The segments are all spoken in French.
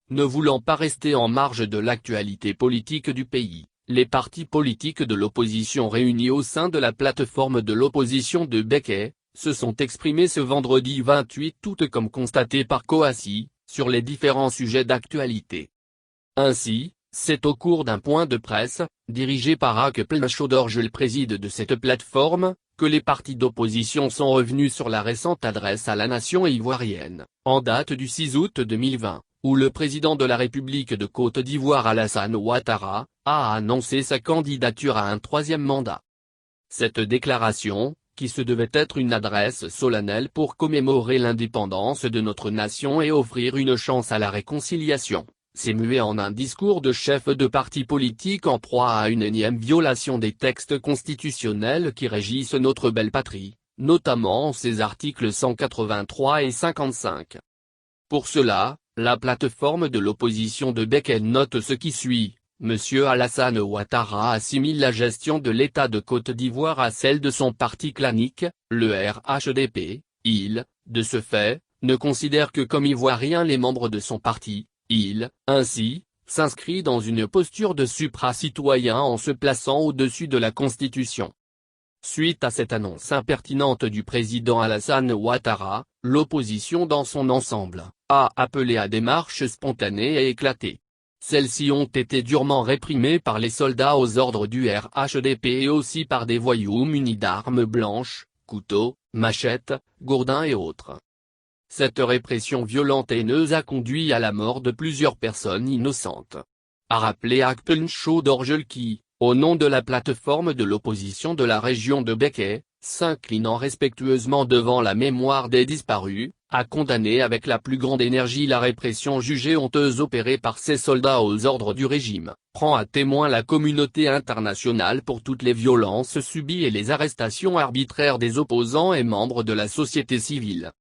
ne voulant pas rester en marge de l'actualité politique du pays. Les partis politiques de l'opposition réunis au sein de la plateforme de l'opposition de Békay, se sont exprimés ce vendredi 28 août comme constaté par Kouassi, sur les différents sujets d'actualité. Ainsi, c'est au cours d'un point de presse, dirigé par Akplène Chodorge le président de cette plateforme, que les partis d'opposition sont revenus sur la récente adresse à la nation ivoirienne, en date du 6 août 2020. Où le président de la République de Côte d'Ivoire Alassane Ouattara, a annoncé sa candidature à un troisième mandat. Cette déclaration, qui se devait être une adresse solennelle pour commémorer l'indépendance de notre nation et offrir une chance à la réconciliation, s'est muée en un discours de chef de parti politique en proie à une énième violation des textes constitutionnels qui régissent notre belle patrie, notamment ses articles 183 et 55. Pour cela, la plateforme de l'opposition de Békay note ce qui suit. Monsieur Alassane Ouattara assimile la gestion de l'État de Côte d'Ivoire à celle de son parti clanique, le RHDP. Il, de ce fait, ne considère que comme ivoiriens les membres de son parti. Il, ainsi, s'inscrit dans une posture de supra-citoyen en se plaçant au-dessus de la Constitution. Suite à cette annonce impertinente du président Alassane Ouattara, l'opposition dans son ensemble, a appelé à des marches spontanées et éclatées. Celles-ci ont été durement réprimées par les soldats aux ordres du RHDP et aussi par des voyous munis d'armes blanches, couteaux, machettes, gourdins et autres. Cette répression violente et haineuse a conduit à la mort de plusieurs personnes innocentes. A rappelé Akplène Chodorge qui, au nom de la plateforme de l'opposition de la région de Békay, s'inclinant respectueusement devant la mémoire des disparus, a condamné avec la plus grande énergie la répression jugée honteuse opérée par ces soldats aux ordres du régime, prend à témoin la communauté internationale pour toutes les violences subies et les arrestations arbitraires des opposants et membres de la société civile.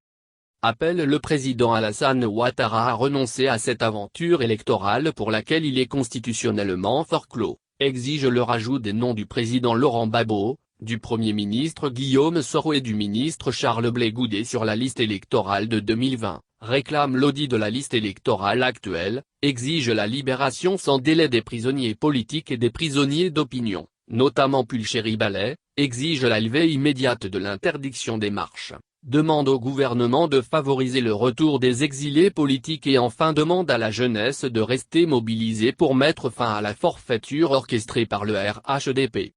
Appelle le président Alassane Ouattara à renoncer à cette aventure électorale pour laquelle il est constitutionnellement forclos, exige le rajout des noms du président Laurent Gbagbo, du Premier ministre Guillaume Soro et du ministre Charles Blé Goudé sur la liste électorale de 2020, réclame l'audit de la liste électorale actuelle, exige la libération sans délai des prisonniers politiques et des prisonniers d'opinion, notamment Pulchéri Ballet, exige la levée immédiate de l'interdiction des marches, demande au gouvernement de favoriser le retour des exilés politiques et enfin demande à la jeunesse de rester mobilisée pour mettre fin à la forfaiture orchestrée par le RHDP.